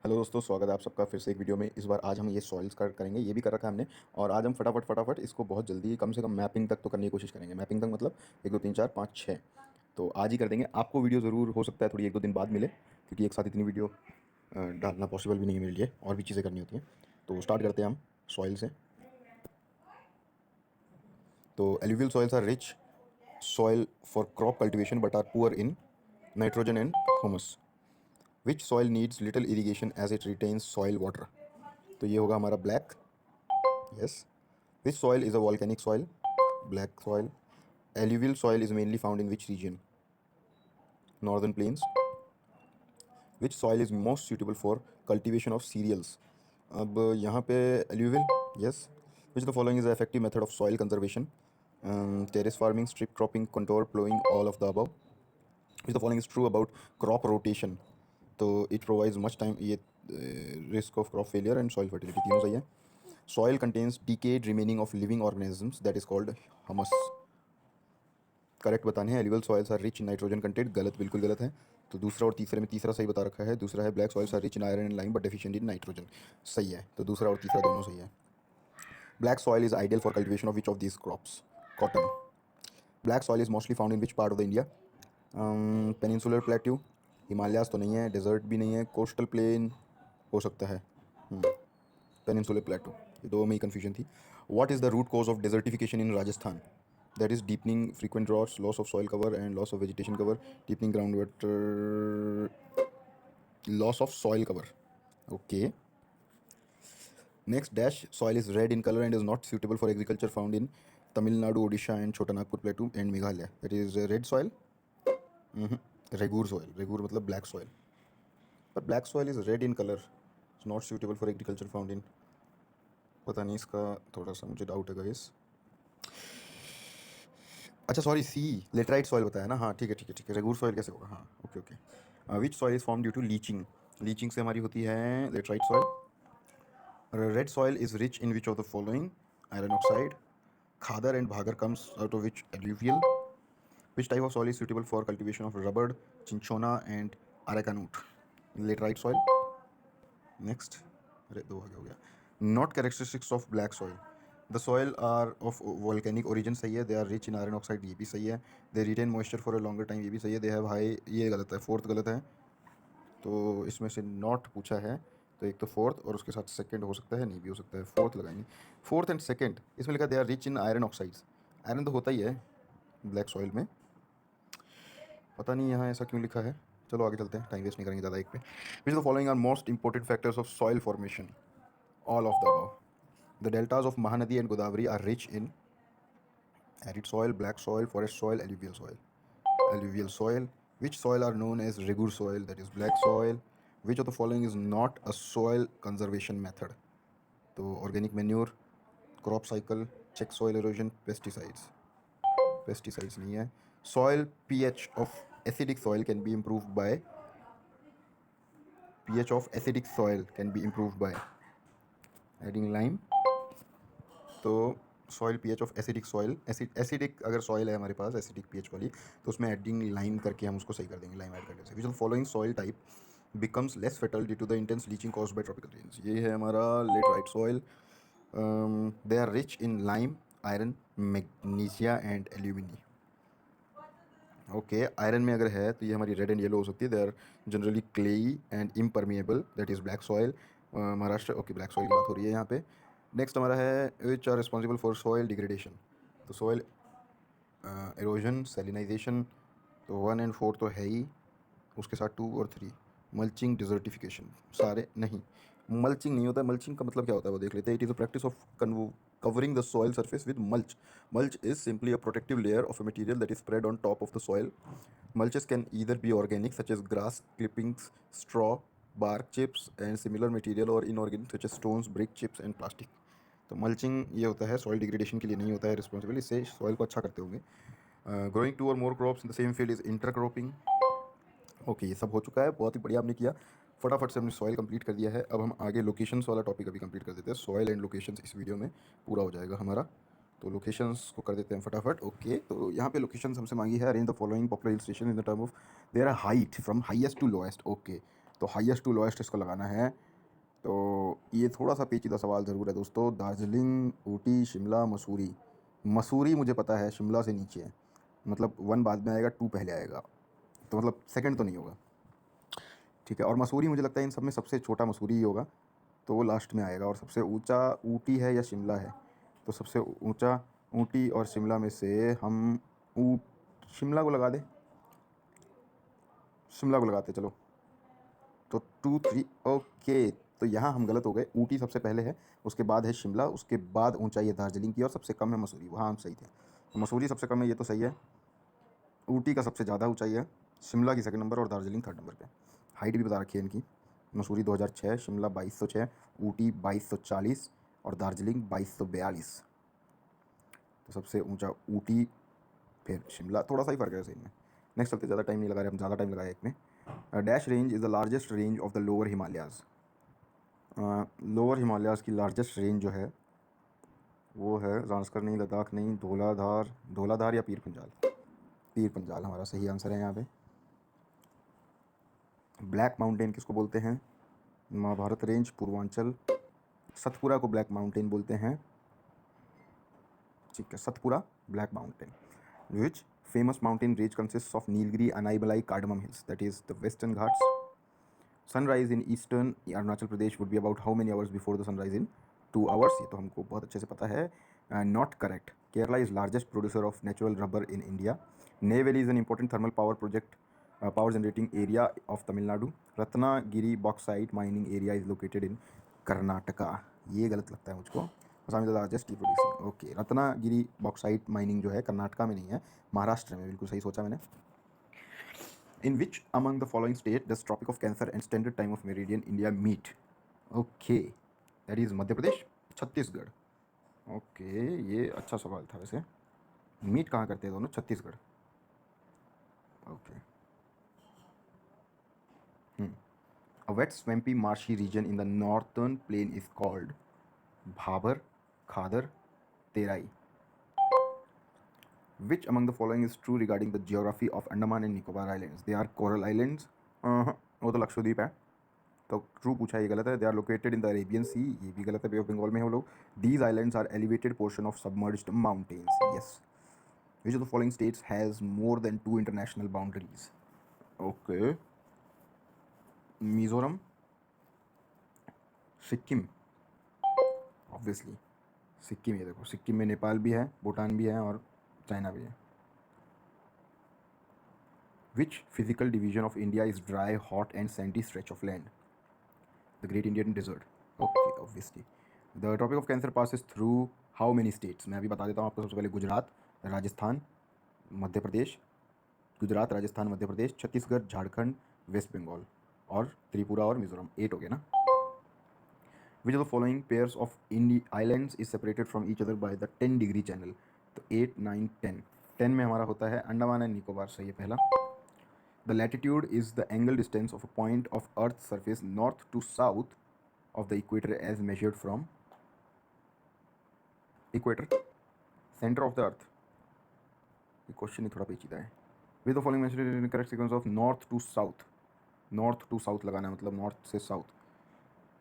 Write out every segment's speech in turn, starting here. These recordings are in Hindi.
हेलो दोस्तों, स्वागत है आप सबका फिर से एक वीडियो में। इस बार आज हम ये सॉइल्स का करेंगे, ये भी कर रखा है हमने। और आज हम फटाफट इसको बहुत जल्दी कम से कम मैपिंग तक तो करने की कोशिश करेंगे। मैपिंग तक मतलब 1 2 3 4 5 6, तो आज ही कर देंगे। आपको वीडियो ज़रूर हो सकता है थोड़ी 1 2 दिन बाद मिले, क्योंकि एक साथ इतनी वीडियो डालना पॉसिबल भी नहीं है मेरे लिए, और भी चीज़ें करनी होती हैं। तो स्टार्ट करते हैं हम सॉइल से। तो alluvial soils are rich soil for crop cultivation but are poor in nitrogen and humus. Which soil needs little irrigation as it retains soil water. तो ये होगा हमारा black. Yes. Which soil is a volcanic soil? Black soil. Alluvial soil is mainly found in which region? Northern plains. Which soil is most suitable for cultivation of cereals? अब यहाँ पे alluvial. Yes. Which of the following is the effective method of soil conservation? Terrace farming, strip cropping, contour plowing, all of the above. Which of the following is true about crop rotation? तो it provides much time, ये risk of crop failure and soil fertility तीनों सही है. Soil contains decayed remaining of living organisms that is called humus. Correct बताने हैं। Alluvial soils are rich in nitrogen content, गलत, बिल्कुल गलत है। तो दूसरा और तीसरे में तीसरा सही बता रखा है। दूसरा है black soils are rich in iron and lime but deficient in nitrogen, सही है। तो दूसरा और तीसरा दोनों सही है। Black soil is ideal for cultivation of which of these crops? Cotton. Black soil is mostly found in which part of the India? Peninsular plateau, Himalayas तो नहीं है, डेजर्ट भी नहीं है, कोस्टल प्लेन हो सकता है। पेनिनसुलर प्लेटू, ये दो में ही कन्फ्यूजन थी। What is the root cause of desertification in Rajasthan? That is deepening frequent droughts, loss of soil cover and loss of vegetation cover, deepening groundwater, loss of soil cover. Okay. Next dash, soil is red in color and is not suitable for agriculture, found in Tamil Nadu, Odisha and Chota Nagpur Plateau and Meghalaya. That is red soil. Regur soil. Regur मतलब black soil. But black soil is red in color. It's not suitable for agriculture, found in, पता नहीं, इसका थोड़ा सा मुझे डाउट है गाइस। अच्छा सॉरी, सी लेटराइट सॉइल बताया ना। हाँ ठीक है ठीक है ठीक है। रेगूर सॉइल कैसे होगा? हाँ okay okay. Which soil is form due to leaching? Leaching से हमारी होती है laterite soil. Red soil is rich in which of the following? Iron oxide. Khadar and bhangar comes out of which? Alluvial. Which type of soil is suitable for cultivation of rubber, cinchona and arecanut? Laterite soil. Next, अरे दो आगे हो गया। Not characteristics of black soil? The soil are of volcanic origin, सही है। They are rich in iron oxide, ये भी सही है। They retain moisture for a longer time, ये भी सही है। दे हैव हाई, ये गलत है, फोर्थ गलत है। तो इसमें से नॉट पूछा है, तो एक तो फोर्थ और उसके साथ सेकंड हो सकता है, नहीं भी हो सकता है, फोर्थ लगाएंगे। फोर्थ एंड सेकंड इसमें लिखा they are rich in iron oxides. Iron तो होता ही है ब्लैक सॉइल में, पता नहीं यहाँ ऐसा क्यों लिखा है। चलो आगे चलते हैं, टाइम वेस्ट नहीं करेंगे ज़्यादा एक पे। Which the following are most important factors of soil formation? All of the above. The deltas of Mahanadi and Godavari are rich in arid soil, black soil, forest soil, alluvial soil. Alluvial soil. Which soil are known as regur soil? That is black soil. Which of the following is not a soil conservation method? तो organic manure, crop cycle, check soil erosion, pesticides. Pesticides नहीं है. Soil pH of acidic soil can be improved by pH of acidic soil can be improved by adding lime. तो soil pH of acidic soil, acidic अगर सॉइल है हमारे पास एसिडिक पीएच वाली, तो उसमें एडिंग लाइम करके हम उसको सही कर देंगे, लाइम ऐड करने से। Which of following soil type becomes less fertile due to the intense leaching caused by tropical rains? ये है हमारा laterite soil. They are rich in lime, iron, magnesia and alumina. Okay, iron में अगर है तो ये हमारी रेड एंड येलो हो सकती है। They are generally clayey and impermeable, that is black soil, Maharashtra. Okay, black soil की बात हो रही है यहाँ पे। नेक्स्ट हमारा है which are responsible for soil degradation? तो सॉइल एरोजन, सेलिनाइजेशन, तो 1 एंड 4 तो है ही, उसके साथ 2 और 3। मल्चिंग, डिजर्टिफिकेशन, सारे नहीं। मल्चिंग नहीं होता है। मल्चिंग का मतलब क्या होता है वो देख लेते हैं। It is a practice of covering the soil surface with mulch. Mulch is simply a protective layer of a material that is spread on top of the soil. Mulches can either be organic such as grass clippings, straw, bark chips and similar material, or inorganic such as stones, brick chips and plastic. तो मल्चिंग ये होता है, सॉइल डिग्रेडेशन के लिए नहीं होता है रिस्पॉन्सिबल, इससे सॉइल को अच्छा करते होंगे। ग्रोइंग 2 और more crops in the same field is intercropping. Okay, ये सब हो चुका है, बहुत ही बढ़िया आपने किया। फटाफट से हमने सॉइल कंप्लीट कर दिया है। अब हम आगे लोकेशंस वाला टॉपिक अभी कंप्लीट कर देते हैं। सॉइल एंड लोकेशंस इस वीडियो में पूरा हो जाएगा हमारा, तो लोकेशंस को कर देते हैं फटाफट। ओके, तो यहाँ पे लोकेशंस हमसे मांगी है, arrange the following popular hill station in the term of their height from highest to lowest. Okay, तो हाईएस्ट टू लोएस्ट इसको लगाना है। तो ये थोड़ा सा पेचीदा सवाल ज़रूर है दोस्तों। दार्जिलिंग, ऊटी, शिमला, मसूरी। मसूरी मुझे पता है शिमला से नीचे है, मतलब 1 बाद में आएगा, 2 पहले आएगा, तो मतलब सेकंड तो नहीं होगा, ठीक है। और मसूरी मुझे लगता है इन सब में सबसे छोटा मसूरी ही होगा, तो वो लास्ट में आएगा। और सबसे ऊंचा ऊटी है या शिमला है, तो सबसे ऊंचा ऊटी और शिमला में से हम शिमला को लगा दें, शिमला को लगाते चलो। तो 2 3 ओके, तो यहाँ हम गलत हो गए। ऊटी सबसे पहले है, उसके बाद है शिमला, उसके बाद ऊंचाई है दार्जिलिंग की, और सबसे कम है मसूरी। वहाँ हम सही थे, तो मसूरी सबसे कम है, ये तो सही है। ऊटी का सबसे ज़्यादा ऊंचाई है, शिमला की सेकंड नंबर और दार्जिलिंग थर्ड नंबर पे। हाइट भी बता रखी है इनकी। मसूरी 2006, शिमला 2206, ऊटी 2240 और दार्जिलिंग 2242। तो सबसे ऊंचा ऊटी, फिर शिमला, थोड़ा सा ही फर्क है सही में। नेक्स्ट चलते, ज़्यादा टाइम नहीं लगा रहे हम, ज़्यादा टाइम लगाया एक में। Dash range is the largest range of the lower Himalayas. Lower Himalayas की लार्जेस्ट रेंज जो है वो है ज़ांस्कर नहीं, लद्दाख नहीं, धौलाधार, धौलाधार या पीर पंजाल। पीर पंजाल हमारा सही आंसर है यहाँ पे। ब्लैक माउंटेन किसको बोलते हैं? महाभारत रेंज, पूर्वांचल। सतपुरा को ब्लैक माउंटेन बोलते हैं, ठीक है, Satpura black mountain. Which famous mountain range consist of Nilgiri, Anaimalai, cardamom hills, that is the western Ghats. Sunrise in eastern Arunachal Pradesh would be about how many hours before the sunrise? In 2 hours. ये तो हमको बहुत अच्छे से पता है। Not correct. Kerala is largest producer of natural rubber in India. Neyveli is an important thermal power project, power generating area of Tamil Nadu. Ratnagiri bauxite mining area is located इन कर्नाटका। ये गलत लगता है मुझको। Assam is the largest T producing. Okay, Ratnagiri bauxite mining जो है कर्नाटका में नहीं है, महाराष्ट्र में। बिल्कुल सही सोचा मैंने। In which among the following state does Tropic of Cancer and Standard Time of Meridian India meet? Okay, that is Madhya Pradesh, Chhattisgarh. Okay, ये अच्छा सवाल था वैसे। मीट कहाँ करते हैं दोनों? Chhattisgarh. Okay. A wet swampy marshy region in the northern plain is called Bhabar, Khadar, Terai. Which among the following is true regarding the geography of Andaman and Nicobar Islands? They are coral islands. वो तो लक्षद्वीप है, तो ट्रू पूछा, ये गलत है। They are located in the Arabian sea, ये भी गलत है, बे ऑफ बंगाल में है वो लोग। These islands are elevated portion of submerged mountains, yes. Which of the following states has more than 2 international boundaries? Okay, Mizoram, Sikkim, obviously Sikkim. ये देखो, सिक्किम में नेपाल भी है, भूटान भी है और चाइना भी है। Which physical division of India is dry, hot and Sandy stretch of land? The Great Indian Desert. Okay, obviously. The Tropic of Cancer passes through how many states? मैं अभी बता देता हूँ आपको। सबसे पहले गुजरात, राजस्थान, मध्य प्रदेश, गुजरात, राजस्थान, मध्य प्रदेश, छत्तीसगढ़, झारखंड, वेस्ट बंगाल और त्रिपुरा और मिजोरम। 8 हो गया ना। Which of the following pairs of islands is separated from each other by the 10-degree channel? तो 8 9 10। 10 में हमारा होता है अंडमान एंड निकोबार, सही है पहला। The latitude is the angle distance of a point of Earth's surface north to south of the equator as measured from equator, center of the earth. ये क्वेश्चन ही थोड़ा पेचीदा है। With the following mentioned in correct sequence of north to south. North to south लगाना है, मतलब नॉर्थ से साउथ।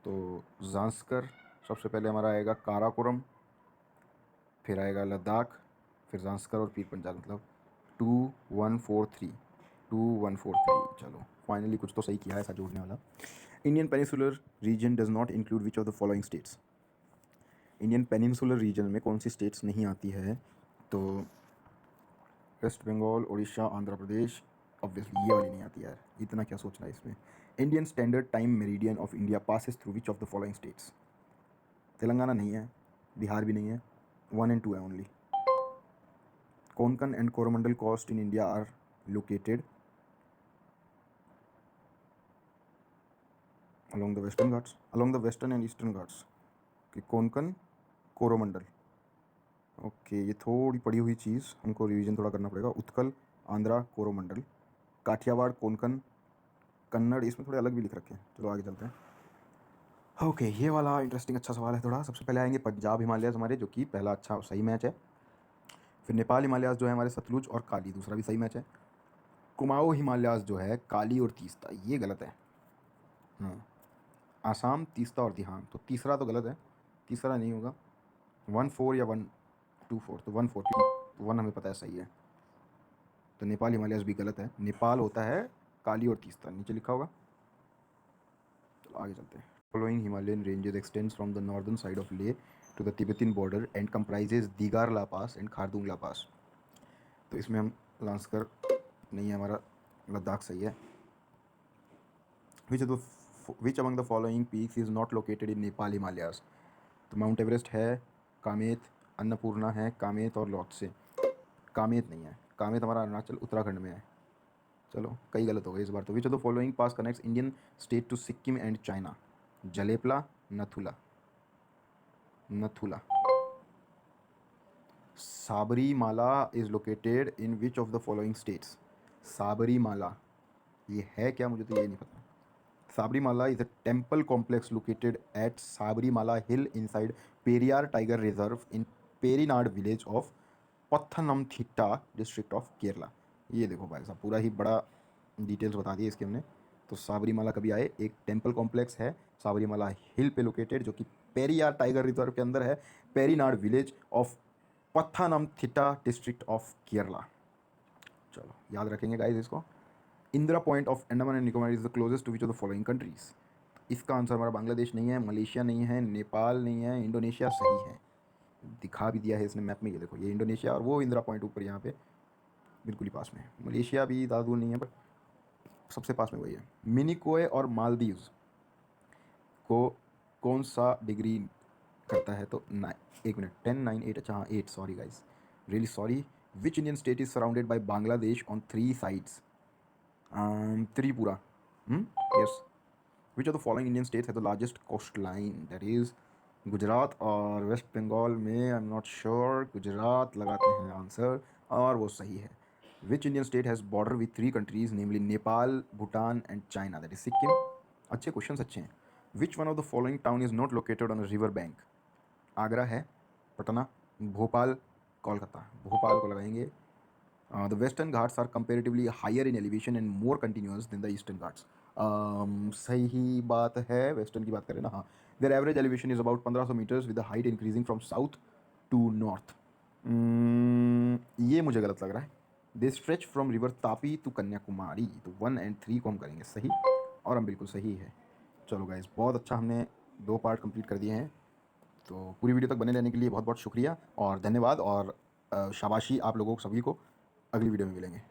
तो ज़ांस्कर सबसे पहले हमारा आएगा, काराकोरम, फिर आएगा लद्दाख, फिर ज़ांस्कर और पीर पंजाल, मतलब 2 1 4 3, 2 1 4 3। चलो फाइनली कुछ तो सही किया है ऐसा जोड़ने वाला। Indian peninsular region does not include which of the following states? Indian peninsular region में कौन सी स्टेट्स नहीं आती है? तो वेस्ट बंगाल, उड़ीसा, आंध्र प्रदेश। ऑब्वियसली ये वाली नहीं आती यार, इतना क्या सोचना है इसमें। Indian standard time meridian of India passes through which of the following states? Telangana नहीं है, बिहार भी नहीं है, 1 and 2 है only. Konkan and Coromandel coast in India are located along the western ghats, along the western and eastern ghats. कि कोंकण, कोरोमंडल। ओके, ये थोड़ी पड़ी हुई चीज़, हमको रिवीजन थोड़ा करना पड़ेगा। उत्कल, आंध्रा, कोरोमंडल, काठियावाड़, कोंकण, कन्नड़, इसमें थोड़े अलग भी लिख रखे हैं। चलो आगे चलते हैं। ओके, ये वाला इंटरेस्टिंग अच्छा सवाल है थोड़ा। सबसे पहले आएंगे पंजाब हिमालयाज़ हमारे, जो कि पहला अच्छा सही मैच है। फिर नेपाल हिमालयाज़ जो है हमारे, सतलुज और काली, दूसरा भी सही मैच है। कुमाऊँ हिमालयाज़ जो है, काली और तीस्ता, ये गलत है। हाँ, आसाम, तीस्ता और दिहांग। तो तीसरा तो गलत है, तीसरा नहीं होगा। 1-4 या 1-2-4, तो 1-4, क्योंकि 1 हमें पता है सही है। तो नेपाल हिमालयस भी गलत है, नेपाल होता है काली और तीस्ता, नीचे लिखा होगा। चलो आगे चलते हैं। Following Himalayan ranges extends from the northern side of Leh to the Tibetan border and comprises Digar La pass and Khardung La pass. तो इसमें हम लांसकर नहीं है हमारा, लद्दाख सही है। Which among the following peaks is not located in Nepal Himalayas. तो माउंट एवरेस्ट है, कामेत, अन्नपूर्णा है, कामेत और लॉटसे। कामेत नहीं है, कामेत हमारा अरुणाचल उत्तराखंड में है। चलो कई गलत हो गए इस बार तो। Which of the following pass connects Indian state to Sikkim and China. Jelep La, Nathu La. Nathu La. Sabarimala is located in which of the following states. Sabarimala ये है क्या, मुझे तो ये नहीं पता। Sabrimala is a temple complex located at Sabrimala Hill inside Periyar Tiger Reserve in Perinad village of Pathanamthitta district of Kerala। ये देखो भाई साहब, पूरा ही बड़ा डिटेल्स बता दिए इसके हमने। तो साबरीमाला कभी आए, एक टेम्पल कॉम्प्लेक्स है साबरीमाला हिल पे लोकेटेड, जो कि पेरियार टाइगर रिजर्व के अंदर है, Perinad village of Pathanamthitta district of Kerala. चलो याद रखेंगे गाइस इसको। Indira point of Andaman and Nicobar is the closest to which of the following countries. इसका आंसर हमारा बांग्लादेश नहीं है, मलेशिया नहीं है, नेपाल नहीं है, इंडोनेशिया सही है। दिखा भी दिया है इसने मैप में, ये देखो, ये इंडोनेशिया और वो इंदिरा पॉइंट ऊपर यहाँ पे बिल्कुल ही पास में है। मलेशिया भी ज़्यादा दूर नहीं है, पर सबसे पास में वही है। मिनिकोय और मालदीव्स को कौन सा डिग्री करता है, तो ना, 1 मिनट, 10, 9, 8, अच्छा हाँ 8, sorry guys, really sorry. Which Indian state is surrounded by Bangladesh on 3 sides. Tripura. Yes. Which of the following Indian states है the largest coast line, that is Gujarat और वेस्ट बंगाल में, I am not sure, Gujarat लगाते हैं आंसर और वो सही है। Which Indian state has border with 3 countries namely Nepal, Bhutan and China, that is Sikkim. अच्छे क्वेश्चन अच्छे हैं। विच one of the following town is not located on a river bank. Agra है, पटना, भोपाल, कोलकाता। भोपाल को लगाएंगे। The western Ghats are comparatively higher in elevation and more continuous than the eastern Ghats. सही बात है, वेस्टर्न की बात करें ना, हाँ। Their average elevation is about 1500 metres with the height increasing from south to north. ये मुझे गलत लग रहा है। They stretch from river Tapi to Kanyakumari. तो 1 और 3 को हम करेंगे सही, और हम बिल्कुल सही है। चलो गाइज, बहुत अच्छा, हमने 2 पार्ट कंप्लीट कर दिए हैं। तो पूरी वीडियो तक बने रहने के लिए बहुत बहुत शुक्रिया और धन्यवाद, और शाबाशी आप लोगों सभी को। अगली वीडियो में मिलेंगे।